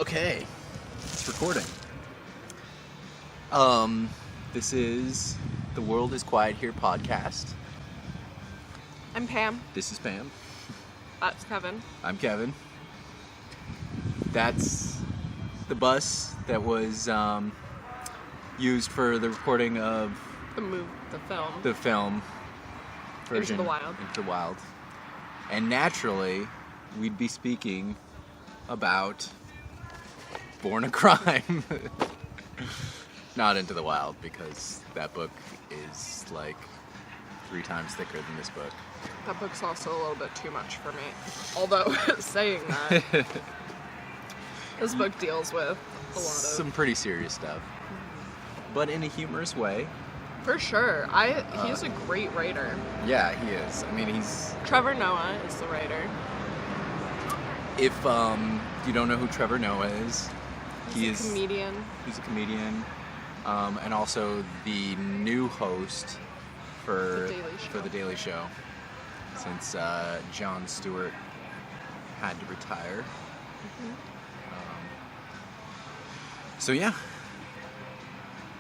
Okay, it's recording. This is the World is Quiet Here podcast. I'm Pam. This is Pam. That's Kevin. I'm Kevin. That's the bus that was used for the recording of The film version. Into the Wild. Into the Wild. And naturally, we'd be speaking about Born a Crime. Not Into the Wild, because that book is like 3 times thicker than this book. That book's also a little bit too much for me. Although, saying that, this book deals with a lot of... some pretty serious stuff. But in a humorous way. For sure. He's a great writer. Yeah, he is. I mean, he's... Trevor Noah is the writer. If you don't know who Trevor Noah is, He's a comedian. He's a comedian. And also the new host for The Daily Show. Since Jon Stewart had to retire. So yeah.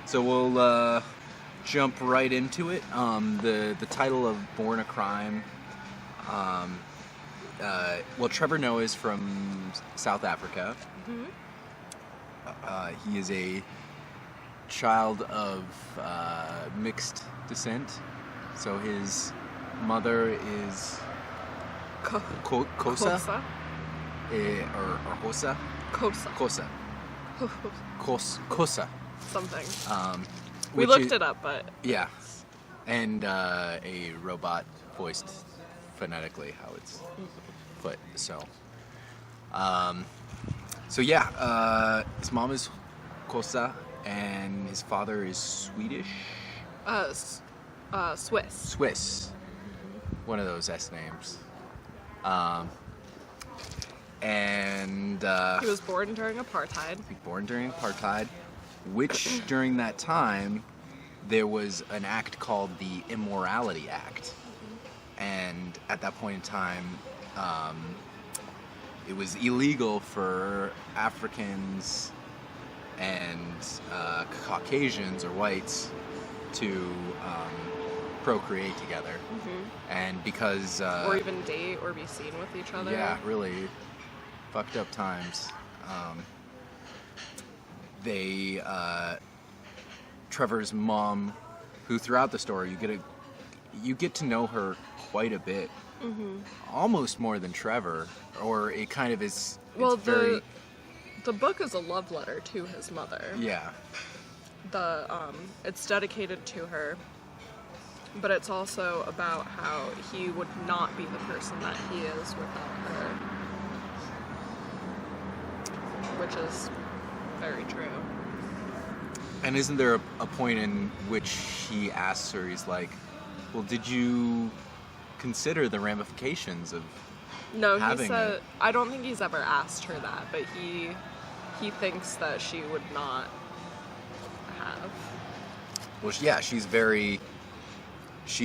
So we'll jump right into it. The title of Born a Crime. Well, Trevor Noah is from South Africa. He is a child of mixed descent. So his mother is Kosa? Kosa? Or Hosa? Kosa. Kosa. Something. We looked it up, but... Yeah. And a robot voiced phonetically how it's put. So yeah, his mom is Kosa and his father is Swedish. Swiss. One of those S names. And he was born during Apartheid. Which during that time there was an act called the Immorality Act. And at that point in time, it was illegal for Africans and Caucasians or whites to procreate together. And because... or even date or be seen with each other. Yeah, really fucked up times. Trevor's mom, who throughout the story you get to know her quite a bit, almost more than Trevor, or it kind of is. Well, the book is a love letter to his mother. Yeah. It's dedicated to her, but it's also about how he would not be the person that he is without her, which is very true. And isn't there a point in which he asks her, he's like, well, did you consider the ramifications of having it? I don't think he's ever asked her that, but he thinks that she would not have. Well, yeah, she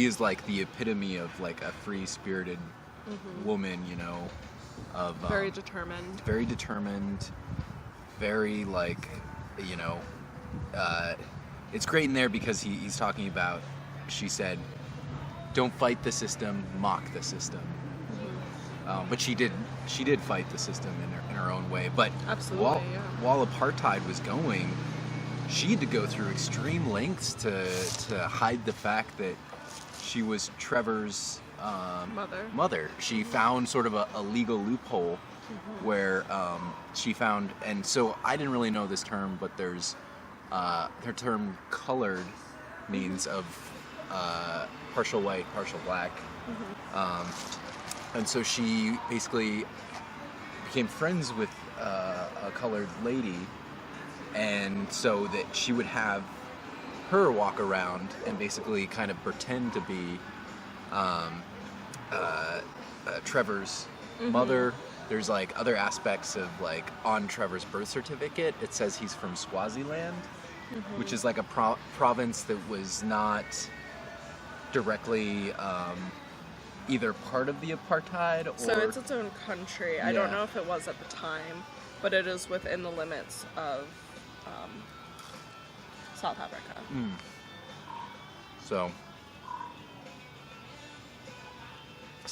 is like the epitome of like a free-spirited woman, you know, of... very determined. Very like, you know, it's great in there because he's talking about, she said, don't fight the system, mock the system. But she did fight the system in her own way. But absolutely, while apartheid was going, she had to go through extreme lengths to hide the fact that she was Trevor's mother. She found sort of a legal loophole where she found, and so I didn't really know this term, but there's her term colored means of partial white, partial black. And so she basically became friends with a colored lady, and so that she would have her walk around and basically kind of pretend to be Trevor's mother. There's like other aspects of like on Trevor's birth certificate, it says he's from Swaziland, which is like a province that was not directly either part of the apartheid or... So it's its own country. I don't know if it was at the time. but it is within the limits of South Africa. So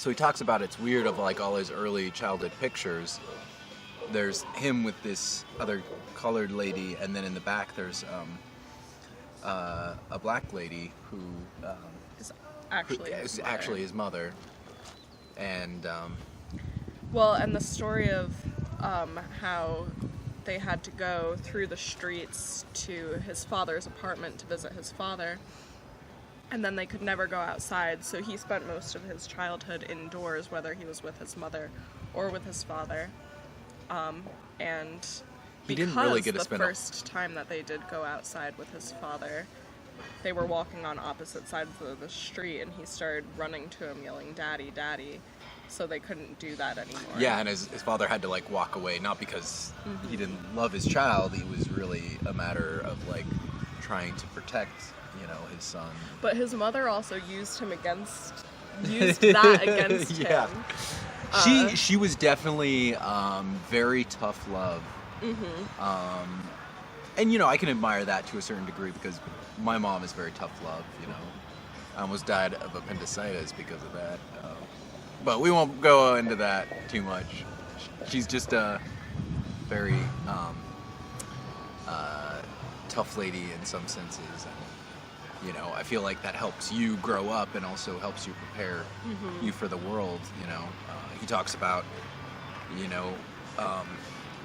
he talks about it's weird of like all his early childhood pictures. There's him with this other colored lady, and then in the back there's a black lady who Is actually his mother. And well, and the story of how they had to go through the streets to his father's apartment to visit his father, and then they could never go outside, so he spent most of his childhood indoors, whether he was with his mother or with his father. And he didn't really get to the spend first time that they did go outside with his father, they were walking on opposite sides of the street, and he started running to him, yelling, "Daddy, Daddy," so they couldn't do that anymore. Yeah, and his father had to like walk away, not because he didn't love his child. It was really a matter of like trying to protect, his son. But his mother also used that against Yeah. him. She was definitely very tough love. And I can admire that to a certain degree because my mom is very tough love. I almost died of appendicitis because of that. But we won't go into that too much. She's just a very tough lady in some senses, and I feel like that helps you grow up and also helps you prepare you for the world. He talks about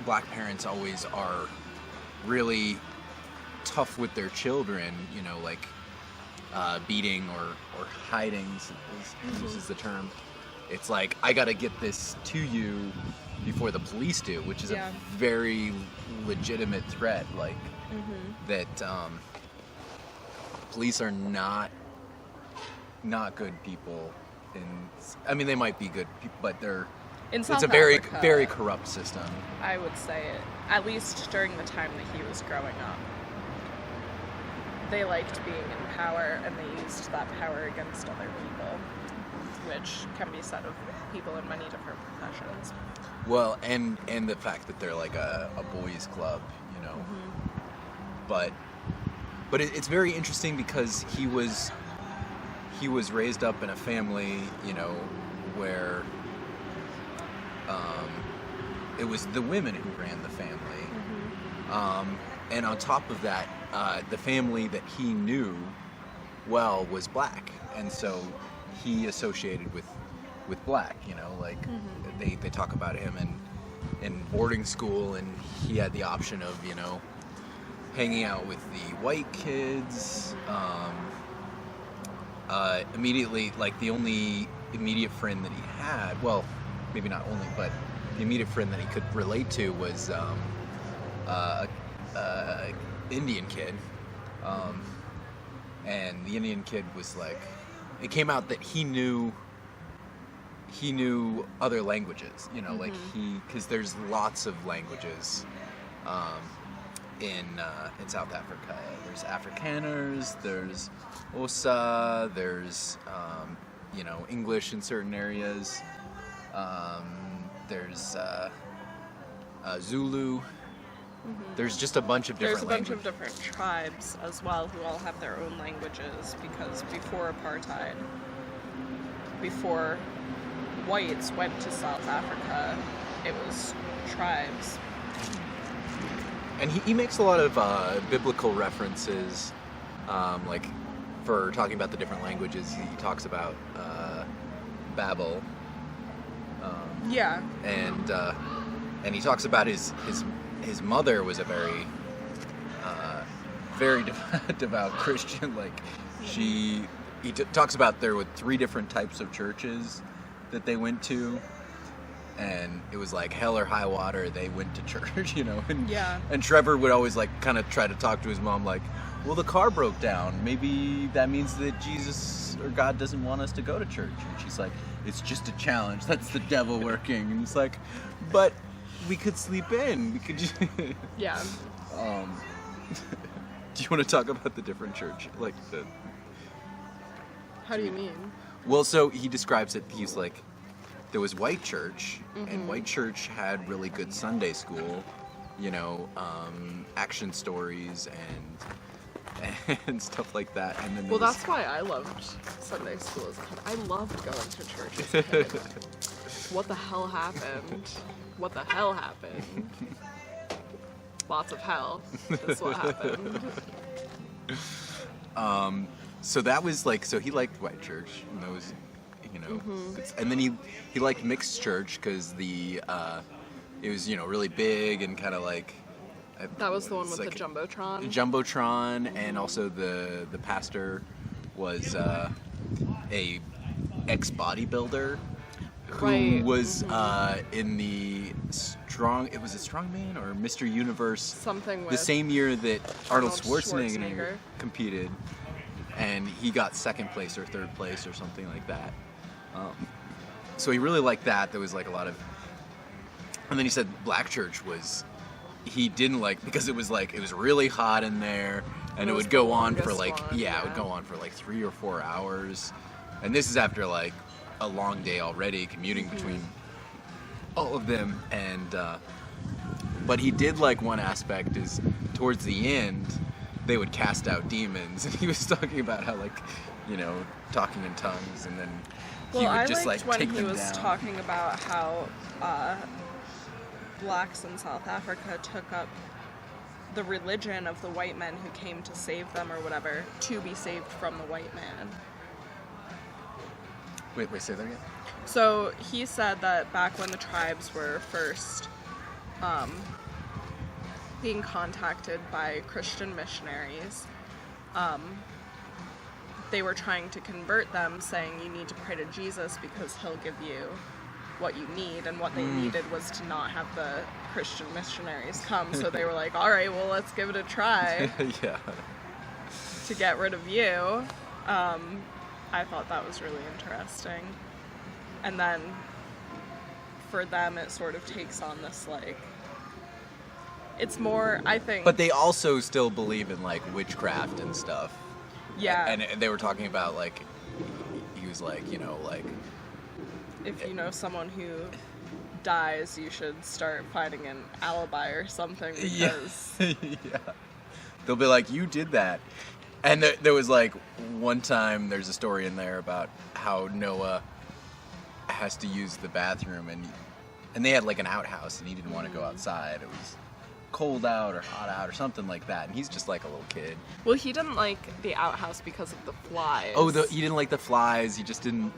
black parents always are really tough with their children, like beating or hiding is the term. It's like, I gotta get this to you before the police do, which is a very legitimate threat, like that police are not good people. They might be good people, but it's a very, very corrupt system. I would say it, at least during the time that he was growing up. They liked being in power, and they used that power against other people, which can be said of people in many different professions. Well, and the fact that they're like a boys' club, But it's very interesting because he was raised up in a family, where it was the women who ran the family. And on top of that, the family that he knew well was black, and so he associated with black. They talk about him in boarding school, and he had the option of hanging out with the white kids. Immediately, like the only immediate friend that he had, well, maybe not only, but the immediate friend that he could relate to was Indian kid. And the Indian kid was like, it came out that he knew other languages, like because there's lots of languages in South Africa. There's Afrikaners, there's Xhosa, there's English in certain areas. There's Zulu. There's just a bunch of different languages. There's a bunch of different tribes as well who all have their own languages, because before apartheid, before whites went to South Africa, it was tribes. And he makes a lot of biblical references, like for talking about the different languages. He talks about Babel. Yeah. And he talks about his mother was a very devout Christian. Like he talks about there were 3 different types of churches that they went to, and it was like hell or high water, they went to church, and yeah. And Trevor would always like kind of try to talk to his mom like, well, the car broke down, maybe that means that Jesus or God doesn't want us to go to church. And she's like, it's just a challenge, that's the devil working. And it's like, but we could sleep in, we could just Yeah. Do you want to talk about the different church, like the... How do you mean? Well, so he describes it, he's like, there was white church, and white church had really good Sunday school, action stories and stuff like that. And then that's why I loved Sunday school as a kid. I loved going to church as a kid. What the hell happened? What the hell happened? Lots of hell. That's what happened. So that was like, so he liked white church, and that was, and then he liked mixed church because it was, really big and kind of like. That was the one with the Jumbotron? Jumbotron, and also the pastor was a ex-bodybuilder who was in the it was a Strongman or Mr. Universe, something with the same year that Arnold Schwarzenegger competed, and he got second place or third place or something like that. So he really liked that. There was like a lot of, and then he said black church he didn't like because it was really hot in there, and it would go on for it would go on for like 3 or 4 hours, and this is after like a long day already commuting between all of them, and but he did like one aspect is towards the end they would cast out demons, and he was talking about how talking in tongues, and then he would just take them down. When he was talking about how blacks in South Africa took up the religion of the white men who came to save them or whatever, to be saved from the white man. Wait, say that again? So he said that back when the tribes were first being contacted by Christian missionaries, they were trying to convert them, saying you need to pray to Jesus because he'll give you what you need, and what they needed was to not have the Christian missionaries come, so they were like, all right, well, let's give it a try. Yeah. To get rid of you. I thought that was really interesting. And then for them it sort of takes on this it's more, I think. But they also still believe in witchcraft and stuff. Yeah. And they were talking about he was if you know someone who dies, you should start finding an alibi or something because yeah. They'll be like, you did that. And there was one time there's a story in there about how Noah has to use the bathroom, and they had an outhouse, and he didn't want to go outside. It was cold out or hot out or something like that, and he's just a little kid. Well, he didn't like the outhouse because of the flies. Oh, he didn't like the flies. He just didn't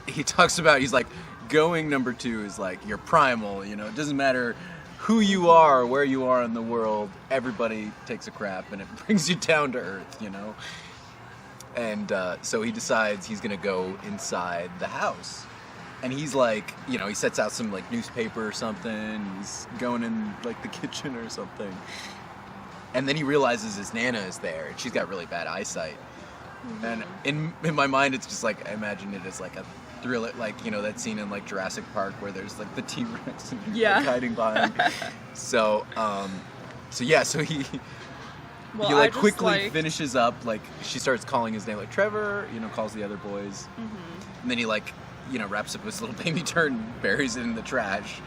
he talks about, he's going number 2 is you're primal, it doesn't matter who you are, where you are in the world, everybody takes a crap and it brings you down to earth, And so he decides he's going to go inside the house. And he's he sets out some newspaper or something, he's going in the kitchen or something. And then he realizes his Nana is there, and she's got really bad eyesight. Mm-hmm. And in my mind, it's just I imagine it as a thriller, that scene in Jurassic Park where there's the T-Rex and hiding behind. So he quickly finishes up, she starts calling his name, Trevor, calls the other boys. Mm-hmm. And then he wraps up his little baby turd and buries it in the trash.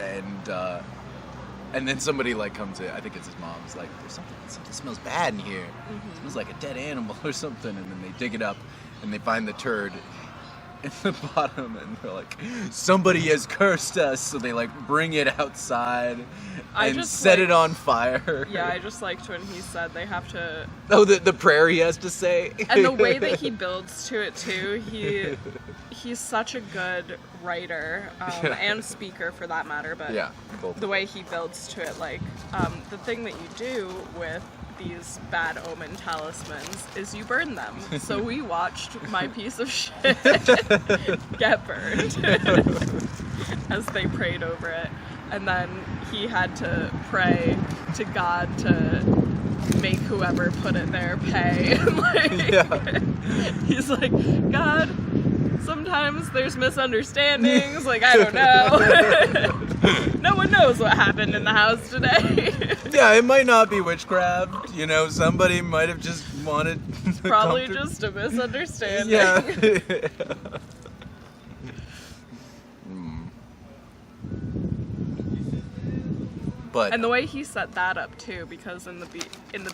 And then somebody comes in, I think it's his mom's there's something smells bad in here. Mm-hmm. It smells like a dead animal or something. And then they dig it up and they find the turd in the bottom, and they're somebody has cursed us, so they bring it outside and set it on fire. Yeah, I just liked when he said they have to. Oh, the prayer he has to say. And the way that he builds to it too, he's such a good writer and speaker for that matter. But the way he builds to it, the thing that you do with these bad omen talismans is you burn them. So we watched my piece of shit get burned as they prayed over it. And then he had to pray to God to make whoever put it there pay. He's God, sometimes there's misunderstandings, I don't know. No one knows what happened in the house today. Yeah, it might not be witchcraft, somebody might have just wanted probably just a misunderstanding. Yeah. But and the way he set that up too, because in the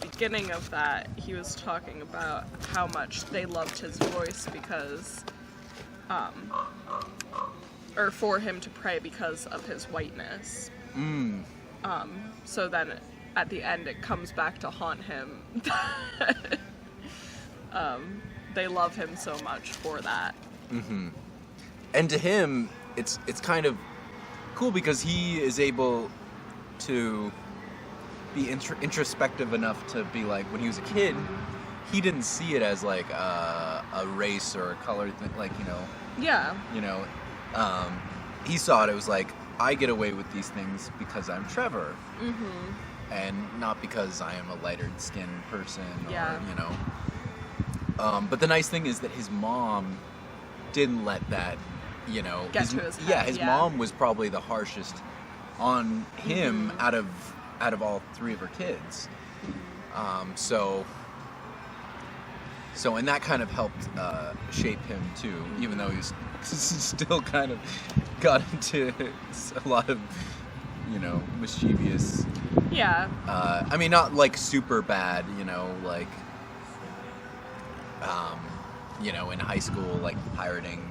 beginning of that, he was talking about how much they loved his voice because, or for him to pray because of his whiteness. So then at the end, it comes back to haunt him. They love him so much for that. Mm-hmm. And to him, it's kind of cool because he is able to be introspective enough to be like, when he was a kid, he didn't see it as like a race or a color thing, like, Yeah. He saw it was like, I get away with these things because I'm Trevor. Mm-hmm. And not because I am a lighter skinned person Yeah. or, but the nice thing is that his mom didn't let that, get to his head. Yeah, his mom was probably the harshest on him out of all three of her kids. So and that kind of helped shape him too, even though he's still kind of got into a lot of, mischievous. Yeah. I mean, not like super bad, like, in high school, like pirating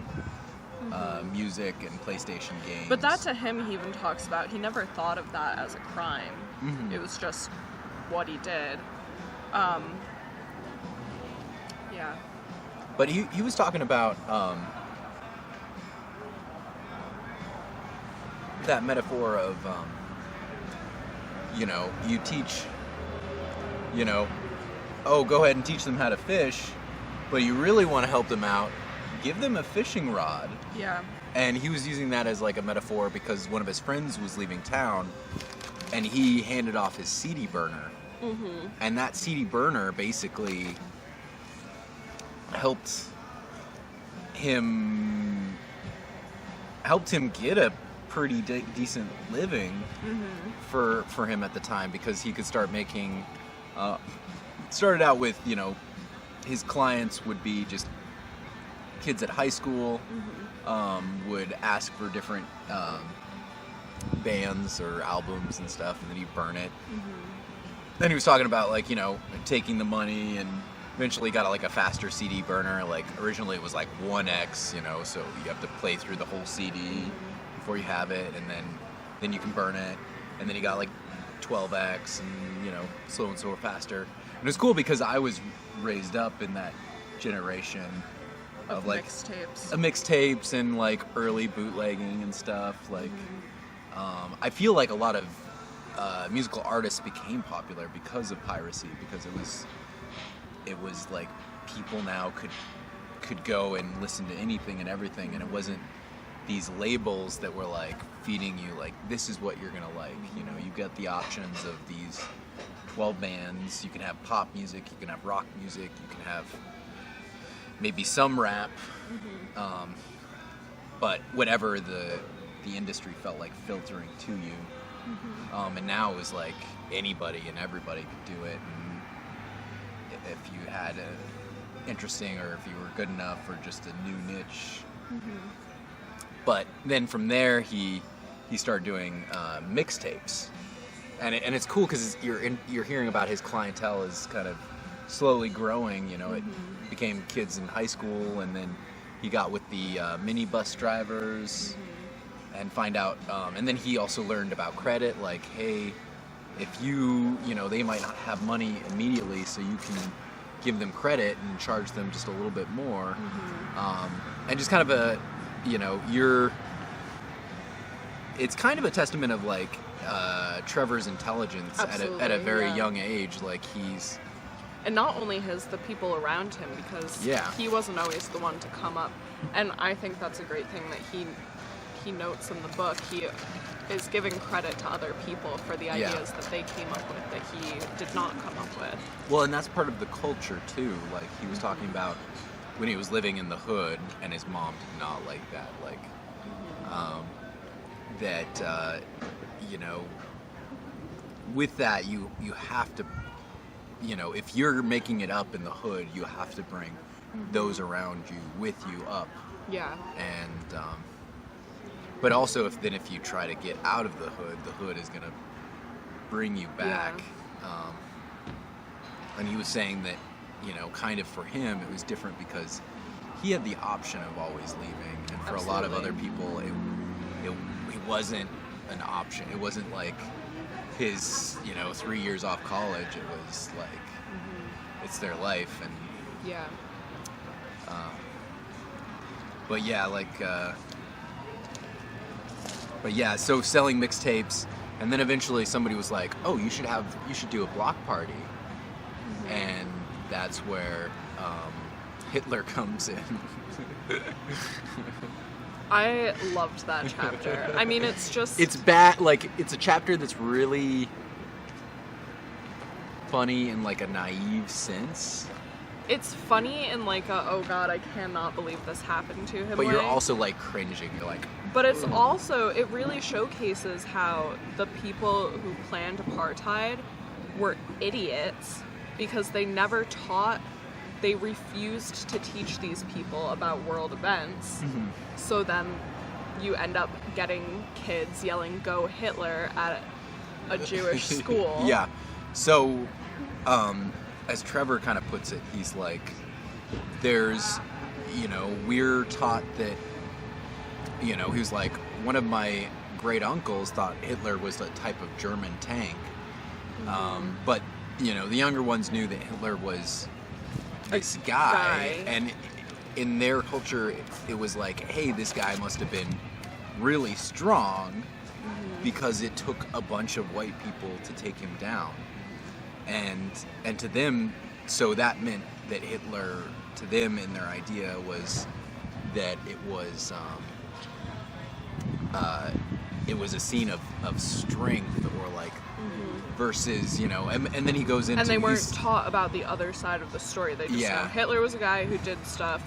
music and PlayStation games. But that to him, he even talks about, he never thought of that as a crime. Mm-hmm. It was just what he did. Yeah. But he was talking about that metaphor of, you teach, go ahead and teach them how to fish, but you really want to help them out, give them a fishing rod. Yeah. And he was using that as like a metaphor because one of his friends was leaving town and he handed off his CD burner. Mm-hmm. And that CD burner basically helped him get a pretty decent living for him at the time, because he could start making started out with, his clients would be just kids at high school, would ask for different bands or albums and stuff, and then he'd burn it. Then he was talking about, like, taking the money, and eventually got like a faster CD burner. Like originally it was like 1x, so you have to play through the whole CD before you have it, and then you can burn it. And then he got like 12x, and slow and slower, faster. And it's cool because I was raised up in that generation of like mixtapes and like early bootlegging and stuff. Like, I feel like a lot of musical artists became popular because of piracy, because it was like people now could go and listen to anything and everything, and it wasn't these labels that were like feeding you like, this is what you're gonna like. You get the options of these 12 bands. You can have pop music, you can have rock music, you can have maybe some rap, but whatever the industry felt like filtering to you. And now it was like anybody and everybody could do it, and if you had interesting, or if you were good enough, or just a new niche. But then from there he started doing mixtapes, and it's cool because you're hearing about his clientele is kind of slowly growing. It became kids in high school, and then he got with the minibus drivers. And find out, and then he also learned about credit, like, hey, if they might not have money immediately, so you can give them credit and charge them just a little bit more. And just kind of it's kind of a testament of like Trevor's intelligence at a very young age. Like and not only the people around him, because he wasn't always the one to come up. And I think that's a great thing that he notes in the book. He is giving credit to other people for the ideas that they came up with that he did not come up with. Well, and that's part of the culture too. Like he was talking about when he was living in the hood, and his mom did not like that. Like with that you have to, if you're making it up in the hood, you have to bring those around you with you up. Yeah. And but also if you try to get out of the hood is gonna bring you back. And he was saying that, you know, kind of for him it was different because he had the option of always leaving, and for a lot of other people it wasn't an option. It wasn't like his, you know, 3 years off college. It was like it's their life. And but yeah, like so selling mixtapes, and then eventually somebody was like, oh, you should do a block party. And that's where Hitler comes in. I loved that chapter. I mean, it's bad. Like, it's a chapter that's really funny in like a naive sense. It's funny in like a, oh god, I cannot believe this happened to him. But you're also like cringing. You're like. But it's also, it really showcases how the people who planned apartheid were idiots because they never taught. They refused to teach these people about world events. So then you end up getting kids yelling, "Go Hitler" at a Jewish school. Yeah. So, as Trevor kind of puts it, he's like, there's, you know, we're taught that, you know, he was like, one of my great uncles thought Hitler was a type of German tank. But, you know, the younger ones knew that Hitler was this guy, and in their culture it was like, hey, this guy must have been really strong because it took a bunch of white people to take him down, and to them, so that meant that Hitler, to them, in their idea, was that it was a scene of strength, or like versus, you know, and then he goes into... And they weren't taught about the other side of the story. They just know Hitler was a guy who did stuff,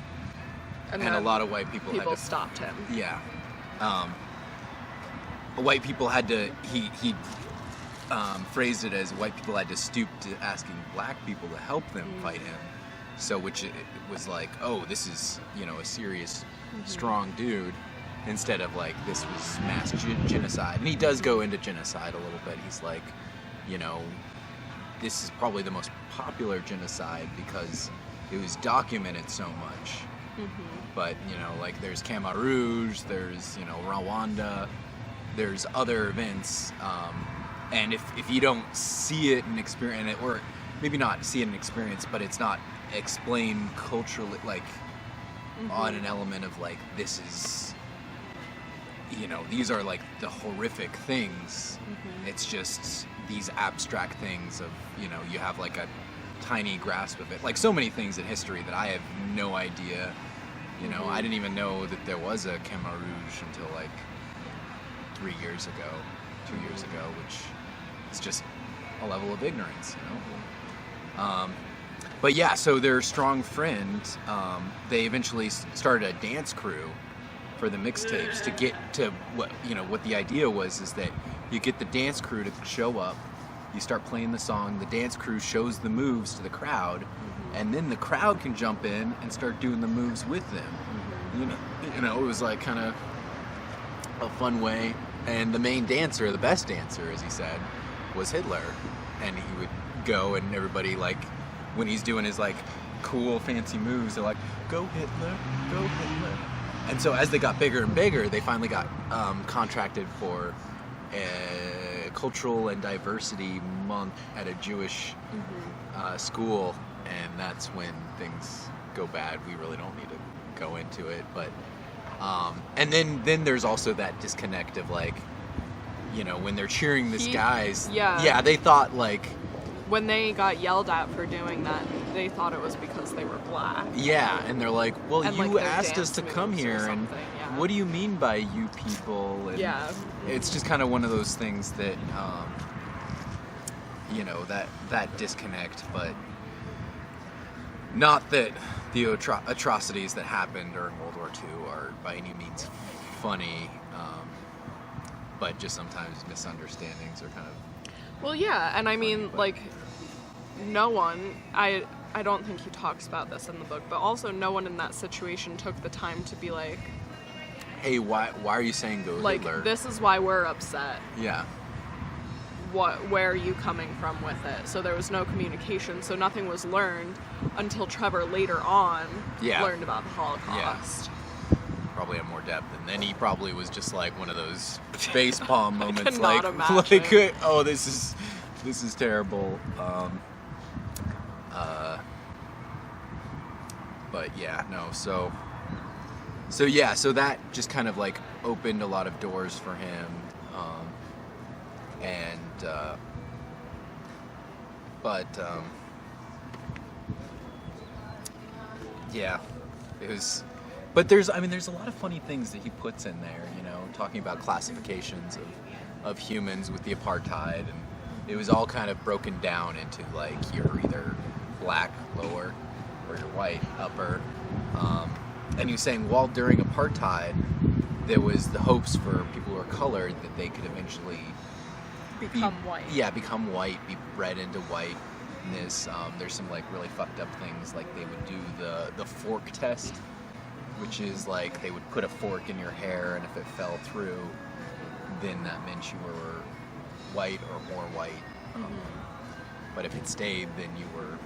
and a lot of white people stopped him. Yeah. White people had to... He phrased it as white people had to stoop to asking black people to help them fight him. So, which it was like, oh, this is, you know, a serious, strong dude, instead of like, this was mass genocide. And he does go into genocide a little bit. He's like, you know, this is probably the most popular genocide because it was documented so much. But, you know, like, there's Khmer Rouge, there's, you know, Rwanda, there's other events, and if you don't see it and experience it, or maybe not see it and experience, but it's not explained culturally, like, on an element of like, this is, you know, these are like the horrific things. It's just these abstract things of, you know, you have like a tiny grasp of it. Like so many things in history that I have no idea, you know, I didn't even know that there was a Khmer Rouge until like 2 years ago, which is just a level of ignorance, you know. But yeah, so their strong friend, they eventually started a dance crew for the mixtapes to get to what, you know, what the idea was, is that you get the dance crew to show up, you start playing the song, the dance crew shows the moves to the crowd, and then the crowd can jump in and start doing the moves with them. You know, it was like kind of a fun way. And the main dancer, the best dancer, as he said, was Hitler. And he would go, and everybody, like, when he's doing his like cool fancy moves, they're like, "Go Hitler, go Hitler." And so as they got bigger and bigger, they finally got contracted for a cultural and diversity month at a Jewish school, and that's when things go bad. We really don't need to go into it, but and then there's also that disconnect of like, you know, when they're cheering these guys, they thought like, when they got yelled at for doing that, they thought it was because they were black. Yeah, and they're like, well, and you like asked us to come here, and what do you mean by you people? And it's just kind of one of those things that, you know, that disconnect, but not that the atrocities that happened during World War II are by any means funny, but just sometimes misunderstandings are kind of... Well, yeah, and I mean, like, no one, I don't think he talks about this in the book, but also no one in that situation took the time to be like, hey, why are you saying go like, Hitler? This is why we're upset. Yeah. where are you coming from with it? So there was no communication, so nothing was learned until Trevor later on learned about the Holocaust. Yeah. Probably had more depth, and then he probably was just like one of those facepalm moments, oh, this is terrible. But yeah, no, so that just kind of like opened a lot of doors for him, yeah, it was. But there's a lot of funny things that he puts in there, talking about classifications of humans with the apartheid, and it was all kind of broken down into like you're either black lower or you're white upper, and he was saying while during apartheid there was the hopes for people who are colored that they could eventually become white. Yeah, become white, be bred into whiteness. There's some like really fucked up things, like they would do the fork test, which is like they would put a fork in your hair, and if it fell through, then that meant you were white or more white. But if it stayed, then you were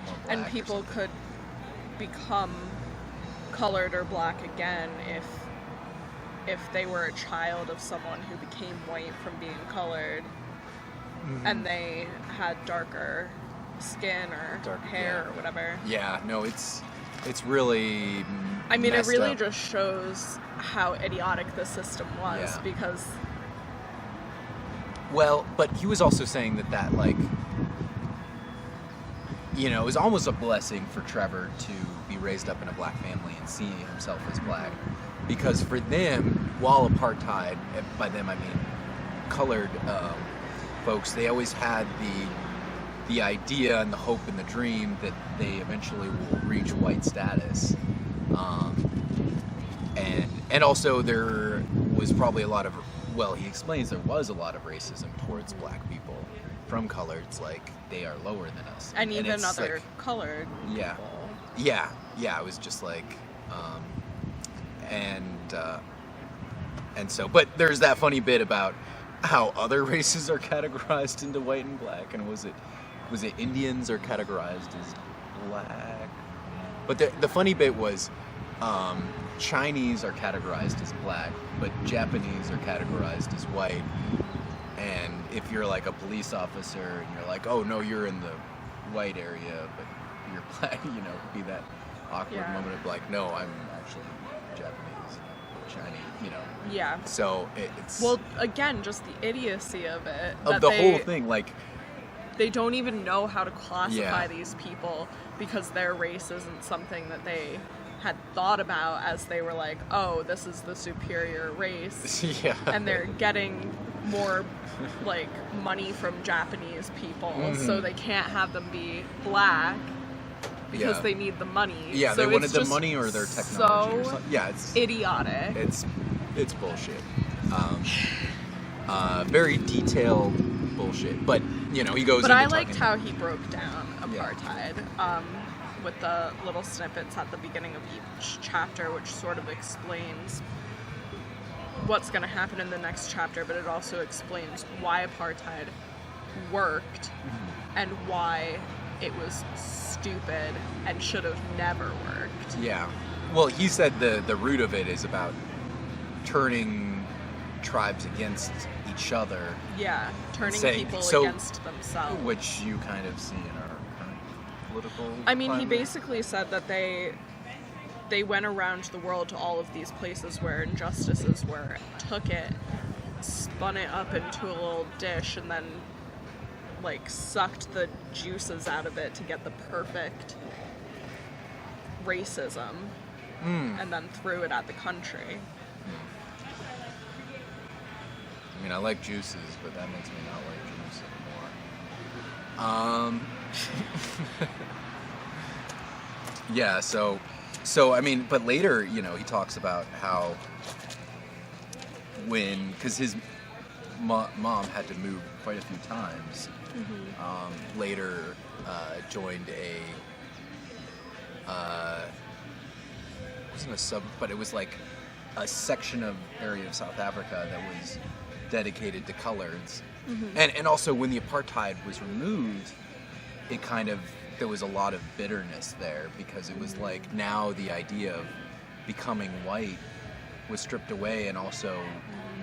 more black. And people could become colored or black again if they were a child of someone who became white from being colored, and they had darker skin or hair or whatever. Yeah, no, it's really I mean, it really up. just shows how idiotic the system was, because... Well, but he was also saying that like, it was almost a blessing for Trevor to be raised up in a black family and see himself as black. Because for them, while apartheid, by them I mean colored folks, they always had the idea and the hope and the dream that they eventually will reach white status. And also there was probably a lot of, well, he explains there was a lot of racism towards black people from coloreds, like they are lower than us. And even other like, colored people. Yeah, it was just like, and so, but there's that funny bit about how other races are categorized into white and black, and was it Indians are categorized as black? But the funny bit was, Chinese are categorized as black, but Japanese are categorized as white. And if you're like a police officer and you're like, oh no, you're in the white area, but you're black, be that awkward moment of like, no, I'm actually Japanese, Chinese, Yeah. So it's... Well, again, just the idiocy of it. Of the whole thing, like... They don't even know how to classify these people because their race isn't something that they had thought about as they were like, oh, this is the superior race. Yeah. And they're getting more like money from Japanese people, so they can't have them be black because they need the money. Yeah, so they wanted the money or their technology or something. Yeah, it's idiotic. It's bullshit. Very detailed bullshit. But he goes. But I liked how he broke down apartheid. With the little snippets at the beginning of each chapter, which sort of explains what's going to happen in the next chapter, but it also explains why apartheid worked and why it was stupid and should have never worked. Yeah. Well, he said the root of it is about turning tribes against each other. Yeah, turning people against themselves. Which you kind of see in our political climate. He basically said that they went around the world to all of these places where injustices were, took it, spun it up into a little dish, and then like sucked the juices out of it to get the perfect racism, and then threw it at the country. I mean, I like juices, but that makes me not like juice anymore. Yeah, so I mean, but later, he talks about how because his mom had to move quite a few times, later joined wasn't a sub, but it was like a section of area of South Africa that was dedicated to coloreds. And also when the apartheid was removed, it kind of, there was a lot of bitterness there, because it was like now the idea of becoming white was stripped away, and also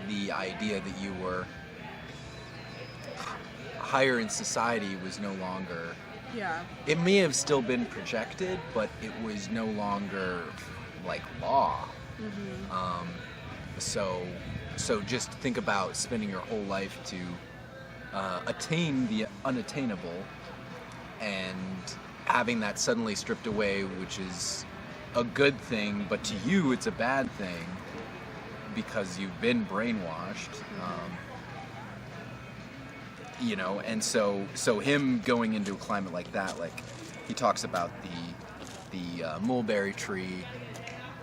the idea that you were higher in society was no longer, it may have still been projected, but it was no longer like law. So just think about spending your whole life to attain the unattainable, and having that suddenly stripped away, which is a good thing, but to you it's a bad thing because you've been brainwashed. You know, and so him going into a climate like that, like he talks about the mulberry tree,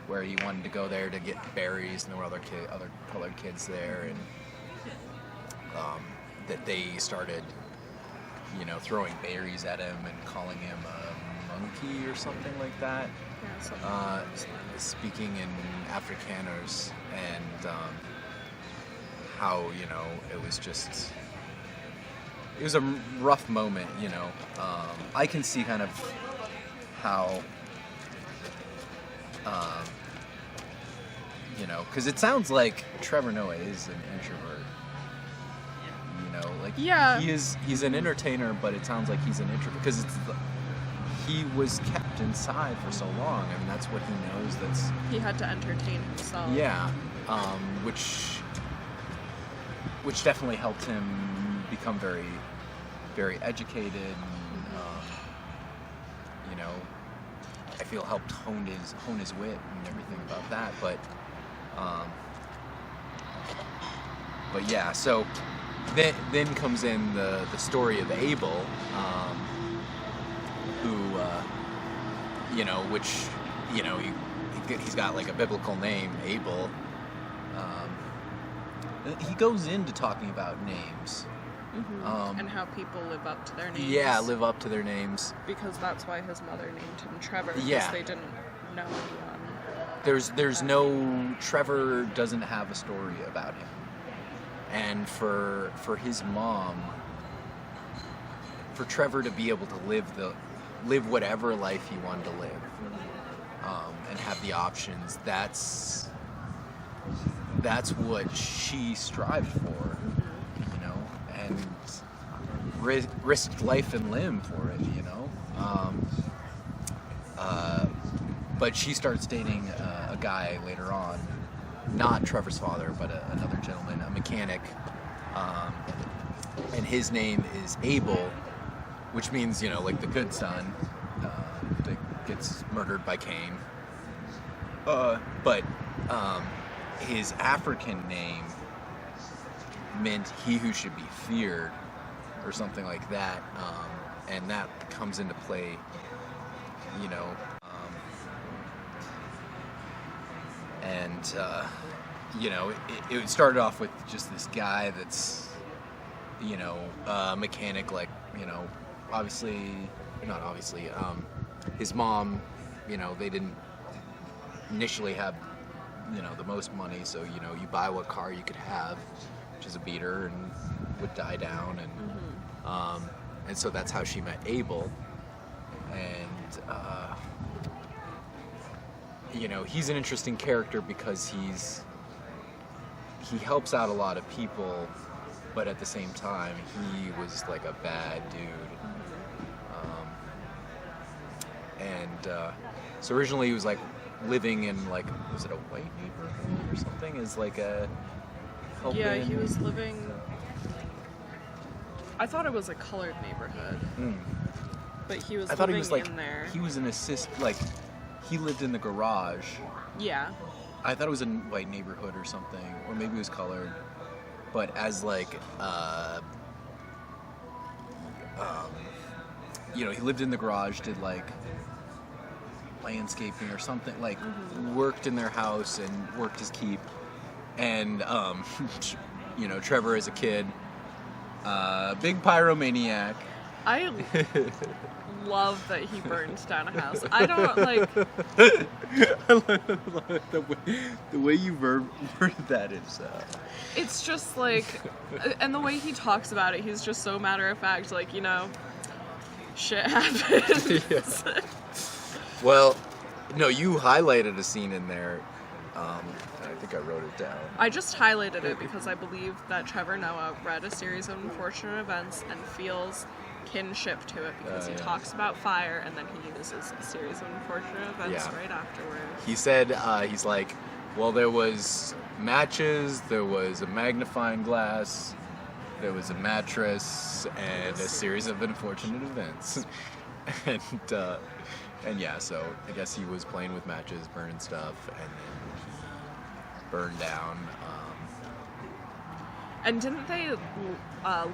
where he wanted to go there to get berries, and there were other colored kids there, and that they started, you know, throwing berries at him and calling him a monkey or something like that. Speaking in Afrikaners, and how, you know, it was a rough moment, you know. I can see kind of how, you know, because it sounds like Trevor Noah is an introvert. You know, like he's an entertainer, but it sounds like he's an introvert because he was kept inside for so long. I mean, that's what he knows. He had to entertain himself. Yeah, which definitely helped him become very, very educated. And, you know, I feel helped hone his wit and everything about that. But yeah, so then comes in the story of Abel, who, you know, which, you know, he's got like a biblical name, Abel. He goes into talking about names. And how people live up to their names. Yeah, live up to their names. Because that's why his mother named him Trevor. Yeah. Because they didn't know anyone. There's no, Trevor doesn't have a story about him. And for his mom, for Trevor to be able to live whatever life he wanted to live, and have the options, that's what she strived for, you know, and risked life and limb for it, you know. But she starts dating a guy later on, not Trevor's father, but another gentleman, a mechanic, and his name is Abel, which means, you know, like the good son that gets murdered by Cain. But his African name meant he who should be feared, or something like that, and that comes into play, you know. You know, it started off with just this guy that's, you know, mechanic, like, you know, not obviously, his mom, you know, they didn't initially have, you know, the most money, so, you know, you buy what car you could have, which is a beater, and would die down, and so that's how she met Abel, and, you know, he's an interesting character because he helps out a lot of people, but at the same time, he was like a bad dude. So originally he was like living in, like, was it a white neighborhood or something? Is like a helping. Yeah, he was living. I thought it was a colored neighborhood, but he was. I thought he was like in there. He was an like he lived in the garage. Yeah. I thought it was a white neighborhood or something, or maybe it was colored. But as like, you know, he lived in the garage, did like landscaping or something, like worked in their house and worked his keep. And, you know, Trevor as a kid, big pyromaniac. I love that he burned down a house. I don't like. The way you worded that is. It's just like, and the way he talks about it, he's just so matter of fact. Like, you know, shit happens. Yes. Well, no, you highlighted a scene in there. I think I wrote it down. I just highlighted it because I believe that Trevor Noah read a series of unfortunate events and feels kinship to it because he talks about fire and then he uses a series of unfortunate events right afterwards. He said, he's like, well, there was matches, there was a magnifying glass, there was a mattress, and a series of unfortunate events. And yeah, so I guess he was playing with matches, burning stuff, and then burned down. And didn't they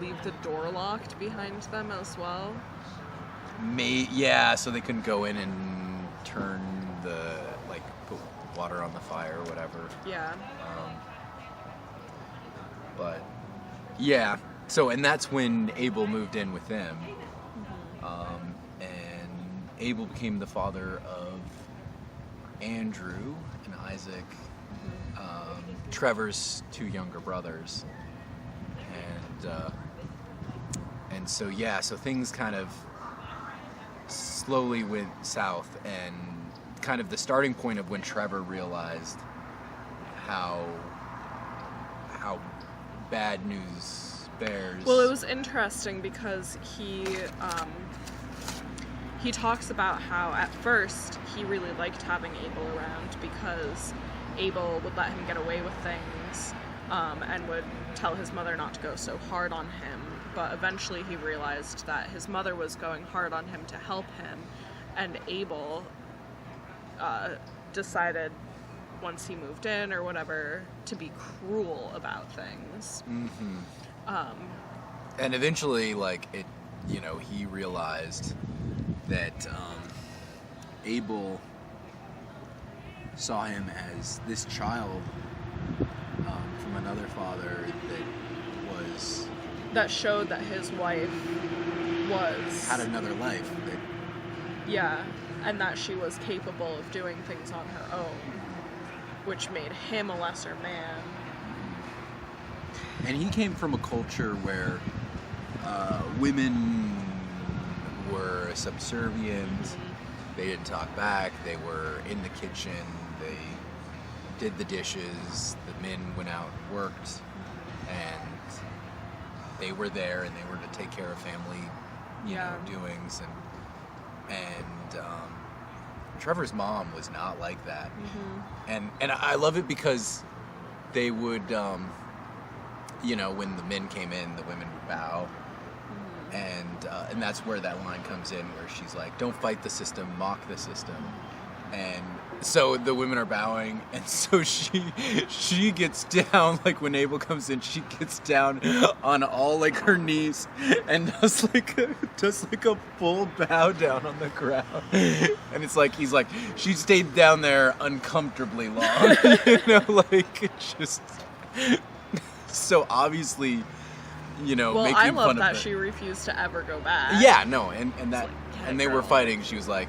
leave the door locked behind them as well? Yeah, so they couldn't go in and turn put water on the fire or whatever. Yeah. But yeah, so and that's when Abel moved in with them. And Abel became the father of Andrew and Isaac, Trevor's two younger brothers. And so yeah, so things kind of slowly went south, and kind of the starting point of when Trevor realized how bad news bears. Well, it was interesting because he talks about how at first he really liked having Abel around because Abel would let him get away with things and would tell his mother not to go so hard on him. But eventually he realized that his mother was going hard on him to help him, and Abel decided once he moved in or whatever to be cruel about things. And eventually, he realized that Abel saw him as this child from another father that showed that his wife had another life. Yeah, and that she was capable of doing things on her own, which made him a lesser man. And he came from a culture where women were subservient. They didn't talk back. They were in the kitchen. They did the dishes. The men went out and worked, and they were there, and they were to take care of family, doings, and Trevor's mom was not like that, and I love it because they would, when the men came in, the women would bow, and that's where that line comes in, where she's like, "Don't fight the system, mock the system," and so the women are bowing, and so she gets down, like when Abel comes in, she gets down on all like her knees and does like a full bow down on the ground, and it's like he's like, she stayed down there uncomfortably long, it's just so obviously, making fun of it. Well, I love that she refused to ever go back. Yeah, no, and that, like, and they were fighting. She was like,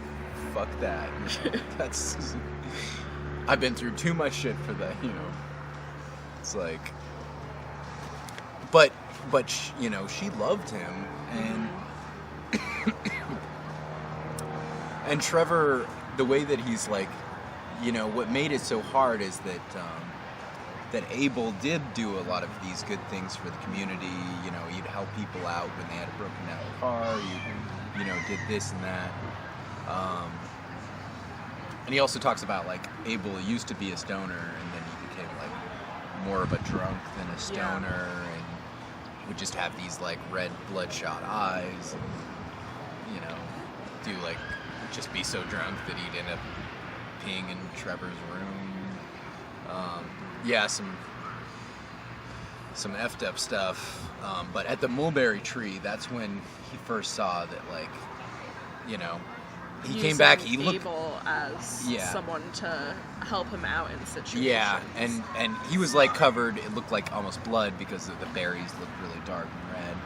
fuck that. That's, I've been through too much shit for that, It's like, but she loved him, and Trevor, the way that he's like, what made it so hard is that Abel did do a lot of these good things for the community. He'd help people out when they had a broken down car. He, did this and that. And he also talks about, like, Abel used to be a stoner, and then he became, like, more of a drunk than a stoner, and would just have these, like, red bloodshot eyes, and, just be so drunk that he'd end up peeing in Trevor's room. Some effed up stuff. But at the mulberry tree, that's when he first saw that, like, he came back. He looked Abel as someone to help him out in situations. Yeah, and he was like covered. It looked like almost blood because the berries looked really dark and red.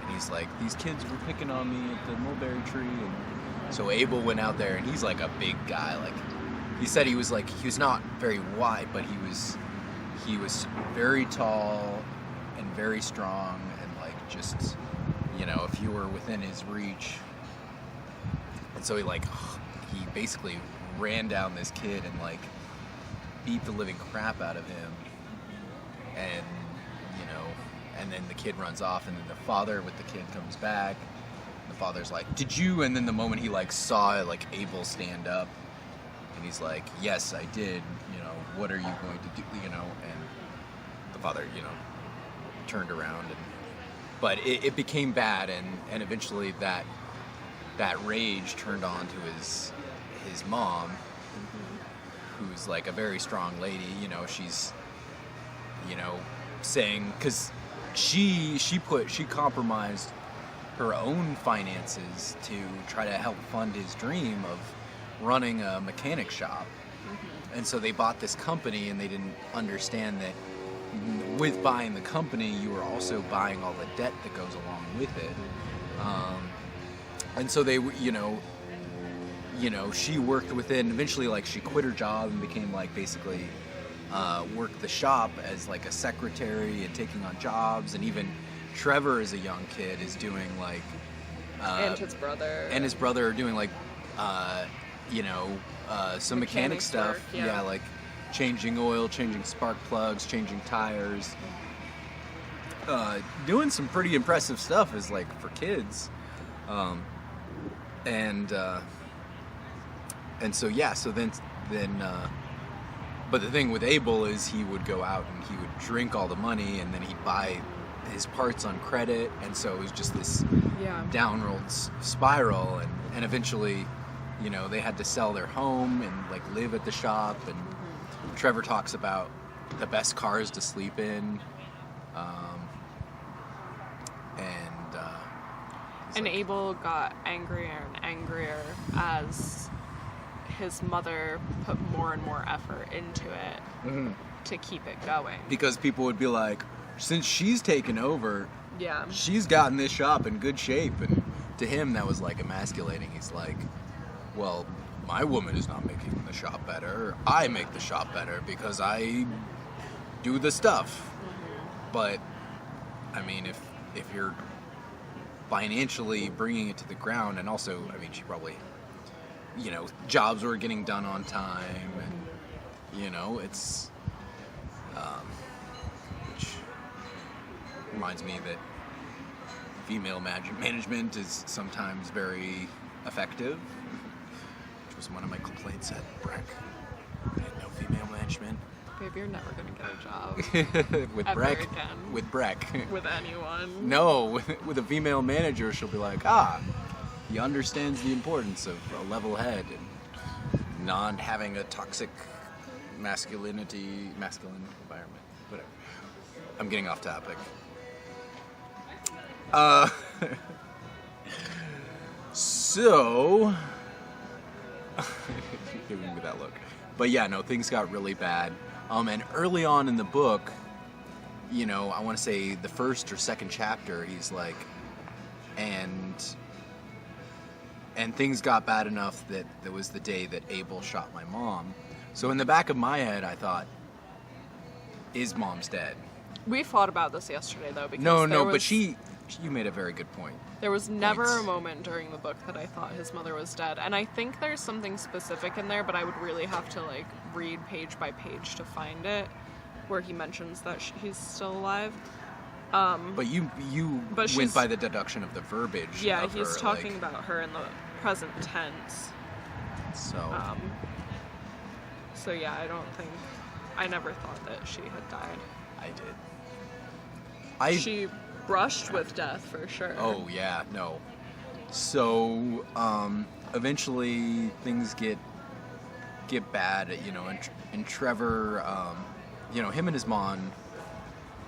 And he's like, these kids were picking on me at the mulberry tree, and so Abel went out there, and he's like a big guy. Like, he said he was not very wide, but he was very tall and very strong, and like just, you know, if you were within his reach. And so he basically ran down this kid and like beat the living crap out of him, and you know, and then the kid runs off, and then the father with the kid comes back. The father's like, did you? And then the moment he like saw like Abel stand up, and he's like, yes, I did, you know, what are you going to do, you know? And the father, you know, turned around, but it became bad, and eventually that rage turned on to his mom, who's like a very strong lady, you know. She's, you know, saying, because she compromised her own finances to try to help fund his dream of running a mechanic shop. And so they bought this company, and they didn't understand that with buying the company, you were also buying all the debt that goes along with it. And so they, you know, she worked within, eventually like she quit her job and became like basically worked the shop as like a secretary and taking on jobs. And even Trevor, as a young kid, is doing like and his brother are doing like you know, some mechanic stuff. Work, yeah, like changing oil, changing spark plugs, changing tires, doing some pretty impressive stuff as like for kids. And so yeah, so then but the thing with Abel is he would go out and he would drink all the money, and then he'd buy his parts on credit, and so it was just this downward spiral, and eventually, you know, they had to sell their home and like live at the shop. And Trevor talks about the best cars to sleep in, and Abel got angrier and angrier as his mother put more and more effort into it to keep it going. Because people would be like, since she's taken over, she's gotten this shop in good shape. And to him, that was like emasculating. He's like, well, my woman is not making the shop better. I make the shop better because I do the stuff. But, I mean, if you're financially bringing it to the ground, and also, I mean, she probably, you know, jobs were getting done on time, and, you know, it's, which reminds me that female management is sometimes very effective, which was one of my complaints at Breck. I had no female management. Babe, you're never gonna get a job. With ever Breck. Again. With Breck. With anyone. No, with a female manager, she'll be like, he understands the importance of a level head and not having a toxic masculine environment. Whatever. I'm getting off topic. So, giving me that look. But yeah, no, things got really bad. And early on in the book, you know, I want to say the first or second chapter, he's like, and things got bad enough that there was the day that Abel shot my mom. So in the back of my head, I thought, is mom's dead? We fought about this yesterday, though, because but you made a very good point. There was never a moment during the book that I thought his mother was dead. And I think there's something specific in there, but I would really have to, like, read page by page to find it, where he mentions that he's still alive. But you went by the deduction of the verbiage. Yeah, of he's her, talking about her in the present tense. So. So yeah, I never thought that she had died. I did. She brushed with death for sure. Oh yeah, no. So eventually things get bad, you know, and Trevor, you know, him and his mom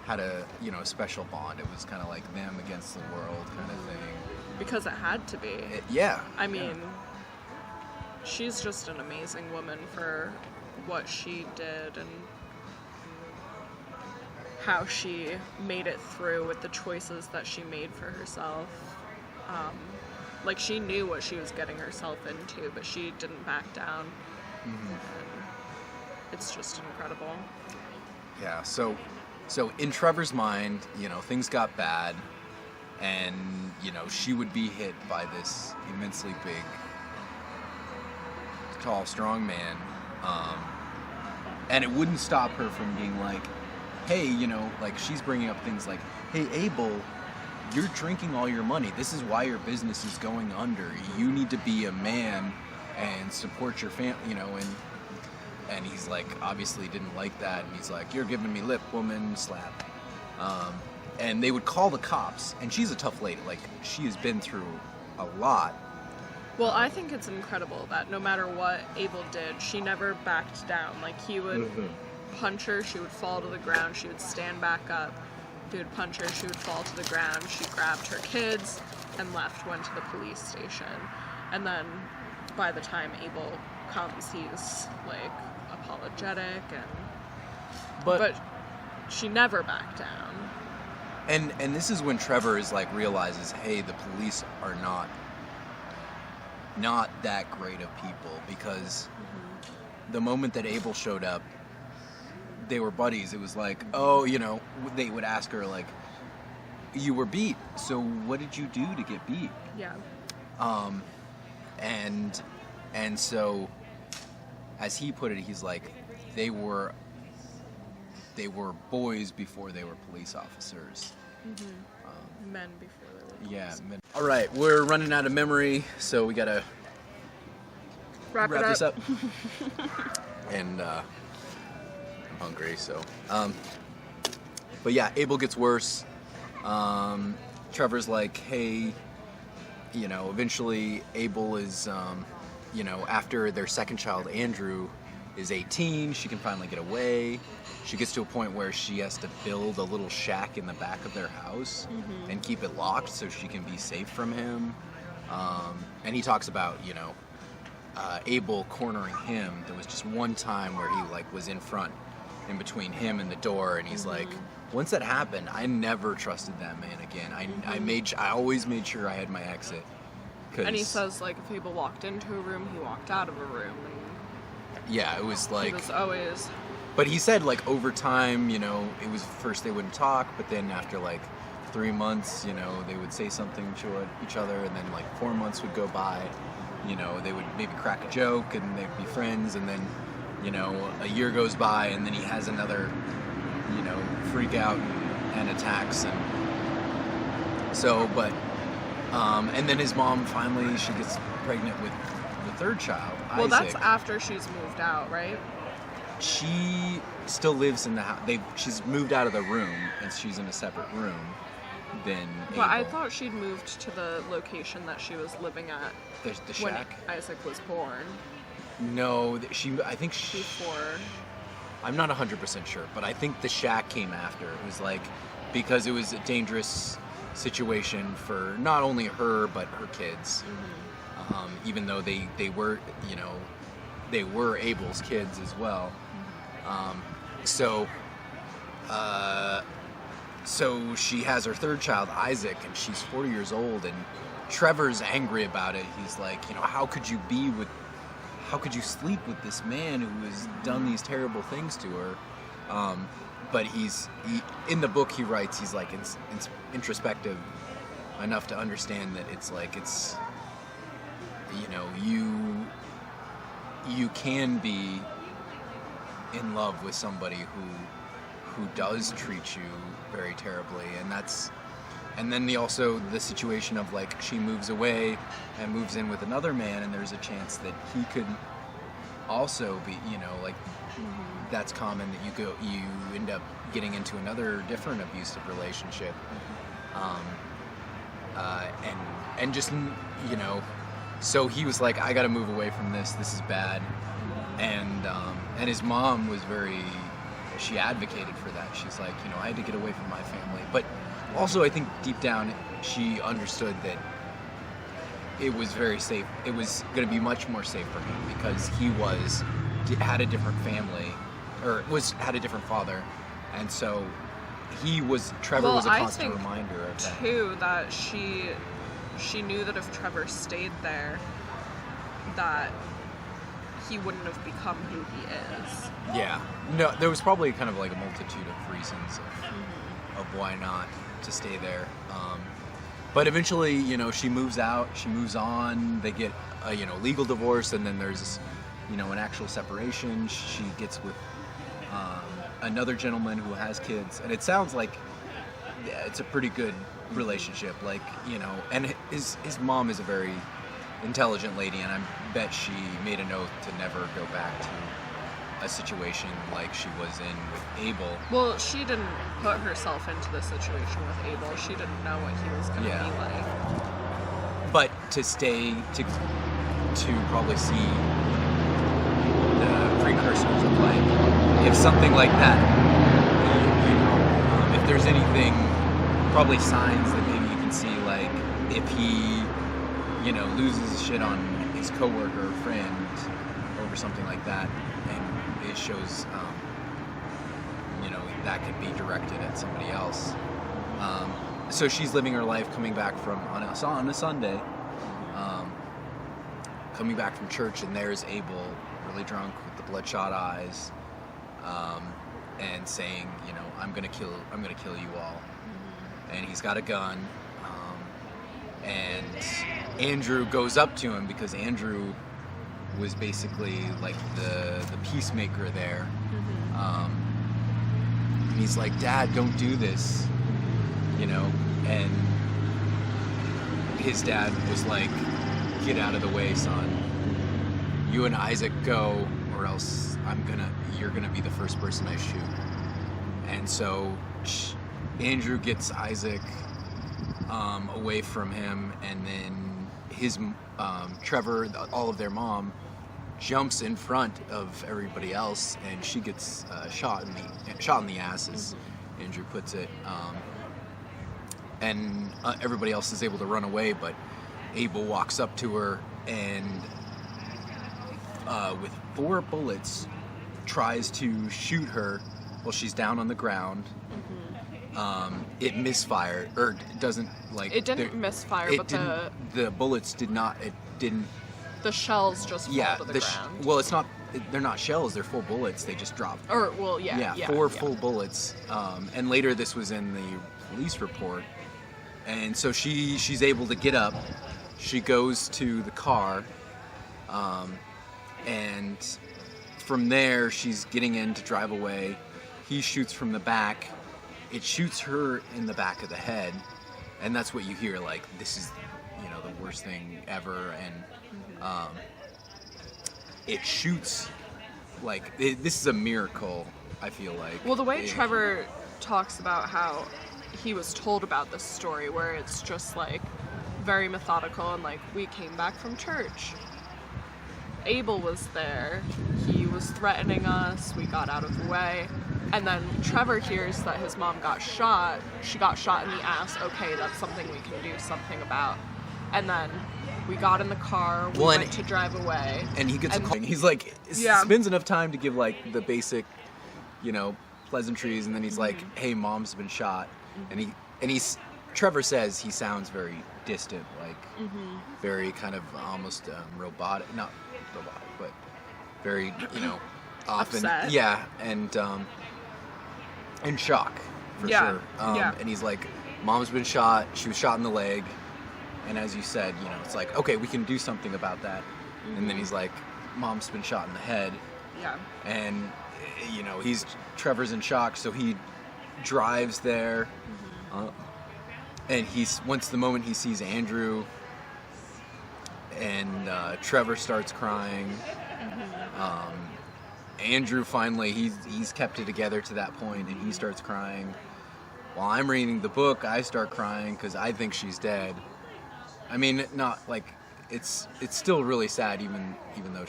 had a special bond. It was kind of like them against the world kind of thing. Because it had to be. I mean, she's just an amazing woman for what she did, and how she made it through with the choices that she made for herself. Like, she knew what she was getting herself into, but she didn't back down. Mm-hmm. And it's just incredible. Yeah, so in Trevor's mind, you know, things got bad, and, you know, she would be hit by this immensely big, tall, strong man, and it wouldn't stop her from being like, hey, you know, like, she's bringing up things like, hey, Abel, you're drinking all your money. This is why your business is going under. You need to be a man and support your family, you know, and he's like, obviously didn't like that, and he's like, you're giving me lip, woman, slap. And they would call the cops, and she's a tough lady. Like, she has been through a lot. Well, I think it's incredible that no matter what Abel did, she never backed down. Like, he would punch her, she would fall to the ground, she would stand back up. He would punch her, she would fall to the ground. She grabbed her kids and left, went to the police station. And then by the time Abel comes, he's like apologetic, but she never backed down. And this is when Trevor is like realizes, hey, the police are not that great of people, because the moment that Abel showed up, they were buddies. It was like, oh, you know, they would ask her like, you were beat, so what did you do to get beat? Yeah. And so, as he put it, he's like, they were boys before they were police officers. Men before they were police. Yeah. Men. All right, we're running out of memory, so we gotta wrap this up. And I'm hungry, so. But yeah, Abel gets worse. Trevor's like, hey, you know, eventually Abel is, you know, after their second child, Andrew, is 18, she can finally get away. She gets to a point where she has to build a little shack in the back of their house and keep it locked so she can be safe from him. And he talks about, you know, Abel cornering him. There was just one time where he like was in front, in between him and the door, and he's like, once that happened, I never trusted that man again. I always made sure I had my exit. And he says, like, if Abel walked into a room, he walked out of a room. And yeah, it was like, he was always. But he said, like, over time, you know, it was first they wouldn't talk, but then after like 3 months, you know, they would say something to each other, and then like 4 months would go by, you know, they would maybe crack a joke and they'd be friends, and then, you know, a year goes by, and then he has another, you know, freak out and attacks, and so, but, and then his mom finally, she gets pregnant with the third child, Well, Isaac. that's after she's moved out, right? She still lives in the house. She's moved out of the room, and she's in a separate room than Abel. But I thought she'd moved to the location that she was living at The when shack? Isaac was born. No, I think Before. I'm not 100% sure, but I think the shack came after. It was like, because it was a dangerous situation for not only her, but her kids. Even though they were, you know, they were Abel's kids as well. So she has her third child, Isaac, and she's 40 years old, and Trevor's angry about it. He's like, you know, how could you sleep with this man who has done these terrible things to her? But in the book he writes, he's like introspective enough to understand that it's like, it's, you know, you can be in love with somebody who does treat you very terribly, and then the situation of like, she moves away and moves in with another man, and there's a chance that he could also be, you know, like, that's common, that you end up getting into another different abusive relationship, and just, you know, so he was like, I gotta move away from this is bad, and his mom was she advocated for that. She's like, you know, I had to get away from my family, but also I think deep down she understood that it was very safe. It was going to be much more safe for him because he had a different family, or had a different father, and so Trevor was a I constant think reminder of that. too, that she knew that if Trevor stayed there, that he wouldn't have become who he is. Yeah. No, there was probably kind of like a multitude of reasons of why not to stay there. But eventually, you know, she moves out, she moves on, they get a, you know, legal divorce, and then there's, you know, an actual separation. She gets with another gentleman who has kids, and it sounds like it's a pretty good relationship, like, you know, and his mom is a very intelligent lady, and I bet she made a note to never go back to a situation like she was in with Abel. Well, she didn't put herself into the situation with Abel. She didn't know what he was going to be like. But to stay, to probably see the precursors of, like, if something like that, you know, if there's anything, probably signs that maybe you can see, like, if he, you know, loses his shit on his coworker or friend over something like that, and it shows, you know, that could be directed at somebody else. So she's living her life, coming back from on a Sunday, coming back from church, and there's Abel, really drunk with the bloodshot eyes, and saying, you know, I'm gonna kill you all. And he's got a gun, and Andrew goes up to him because Andrew was basically like the peacemaker there. And he's like, Dad, don't do this, you know, and his dad was like, get out of the way, son. You and Isaac go, or else you're gonna be the first person I shoot. And so Andrew gets Isaac away from him, and then his Trevor, all of their mom, jumps in front of everybody else, and she gets shot in the ass, as Andrew puts it. And everybody else is able to run away, but Abel walks up to her and with 4 bullets tries to shoot her while she's down on the ground. It misfired, or doesn't, like... It didn't misfire, but the bullets did not, it didn't... The shells just fall to the ground. Well, it's not, they're not shells, they're full bullets, they just dropped. Or, well, yeah. 4 full bullets. And later this was in the police report. And so she's able to get up, she goes to the car, and from there she's getting in to drive away. He shoots from the back. It shoots her in the back of the head, and that's what you hear, like, this is, you know, the worst thing ever. And it shoots, like, this is a miracle, I feel like. Well, the way Trevor talks about how he was told about this story, where it's just, like, very methodical, and, like, we came back from church, Abel was there, he was threatening us, we got out of the way. And then Trevor hears that his mom got shot. She got shot in the ass. Okay, that's something we can do something about. And then we got in the car. We went to drive away. And he gets a call. He's like, spends enough time to give, like, the basic, you know, pleasantries. And then he's like, hey, mom's been shot. And Trevor says he sounds very distant, like very kind of almost robotic. Not robotic, but very, you know, often. Upset. Yeah. And in shock, for sure. And he's like, mom's been shot, she was shot in the leg, and as you said, you know, it's like, okay, we can do something about that. And then he's like, mom's been shot in the head. And, you know, Trevor's in shock, so he drives there, and once the moment he sees Andrew, and Trevor starts crying. Andrew finally, he's kept it together to that point, and he starts crying. While I'm reading the book, I start crying because I think she's dead. I mean, not like, it's still really sad, even though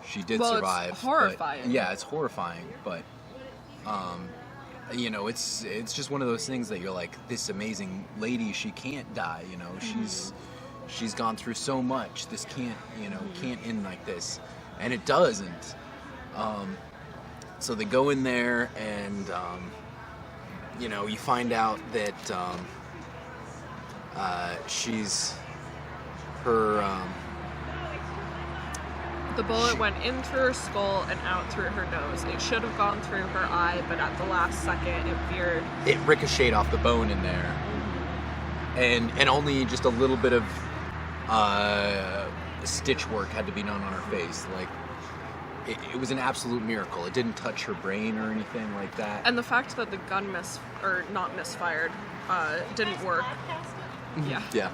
she did survive. It's horrifying. Yeah, it's horrifying, but you know, it's just one of those things that you're like, this amazing lady, she can't die. You know, she's gone through so much. This can't end like this, and it doesn't. So they go in there, and you find out that she's her. The bullet went in through her skull and out through her nose. It should have gone through her eye, but at the last second, it veered. It ricocheted off the bone in there, and only just a little bit of stitch work had to be done on her face. Like, it was an absolute miracle. It didn't touch her brain or anything like that. And the fact that the gun not misfired, didn't work. Yeah. Yeah.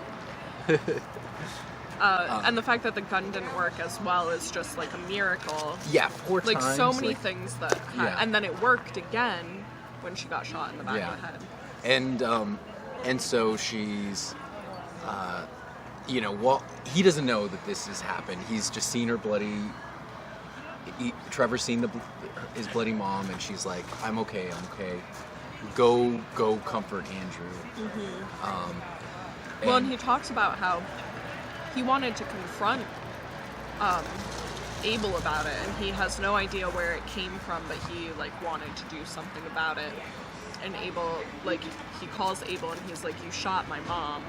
And the fact that the gun didn't work as well is just like a miracle. Yeah, 4 times. Like so many things that and then it worked again when she got shot in the back of the head. And so she's, well, he doesn't know that this has happened. He's just seen her bloody. Trevor's seen his bloody mom, and she's like, I'm okay. Go comfort Andrew. Mm-hmm. And he talks about how he wanted to confront Abel about it, and he has no idea where it came from, but he wanted to do something about it. And Abel, he calls Abel and he's like, you shot my mom.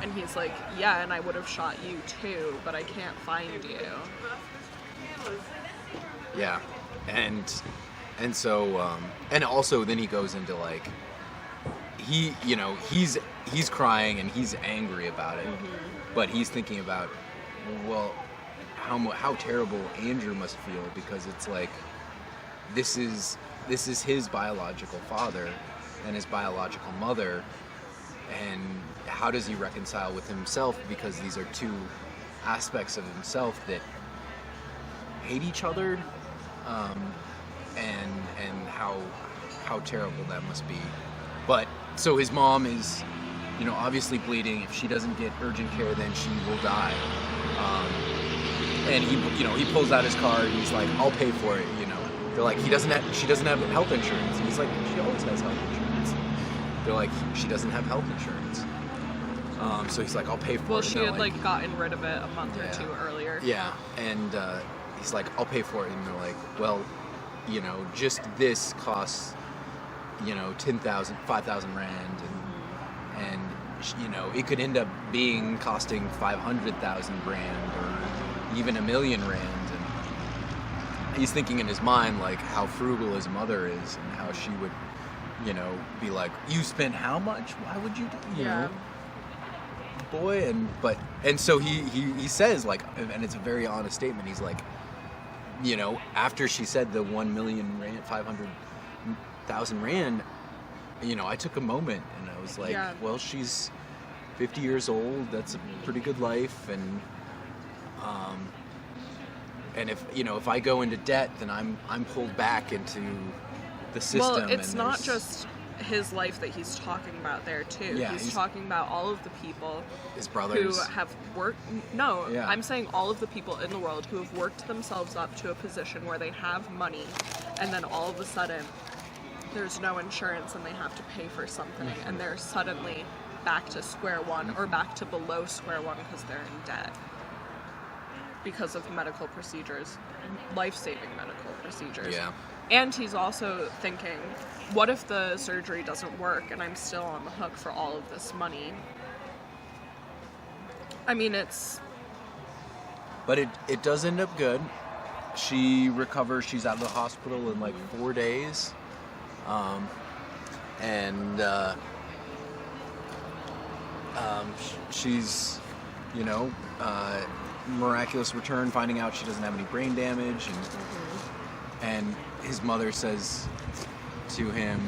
And he's like, yeah, and I would have shot you too, but I can't find you. Yeah, and so and also then he goes into he's crying and he's angry about it, but he's thinking about, well, how terrible Andrew must feel, because it's like this is his biological father and his biological mother, and how does he reconcile with himself, because these are two aspects of himself that hate each other, and how terrible that must be. But so his mom is, obviously bleeding. If she doesn't get urgent care, then she will die. And he pulls out his card and he's like, I'll pay for it. They're like, she doesn't have health insurance. And he's like, she always has health insurance. They're like, she doesn't have health insurance. So he's like, I'll pay for it. Well, she had gotten rid of it a month or two earlier. Yeah, and he's like, I'll pay for it. And they're like, well, just this costs, 5,000 rand, and it could end up costing 500,000 rand or even 1 million rand. And he's thinking in his mind how frugal his mother is, and how she would, be like, you spent how much? Why would you do? You know, boy. And so he says and it's a very honest statement. He's like, after she said the 1 million rand, 500,000 rand, I took a moment and I was like, well, she's 50 years old. That's a pretty good life. And if I go into debt, then I'm pulled back into the system. Well, it's not just his life that he's talking about there too. Yeah, he's talking about all of the people, his brothers, who have worked. I'm saying all of the people in the world who have worked themselves up to a position where they have money, and then all of a sudden there's no insurance and they have to pay for something, and they're suddenly back to square one, or back to below square one, because they're in debt because of medical procedures, life-saving medical procedures. Yeah. And he's also thinking, what if the surgery doesn't work and I'm still on the hook for all of this money? I mean, But it does end up good. She recovers. She's out of the hospital in 4 days. She's, miraculous return, finding out she doesn't have any brain damage, and his mother says to him,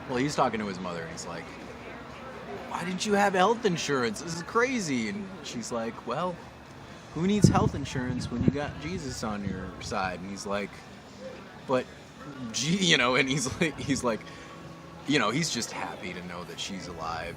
well, he's talking to his mother, and he's like, why didn't you have health insurance? This is crazy. And she's like, well, who needs health insurance when you got Jesus on your side? And he's like, but, and he's like, he's just happy to know that she's alive.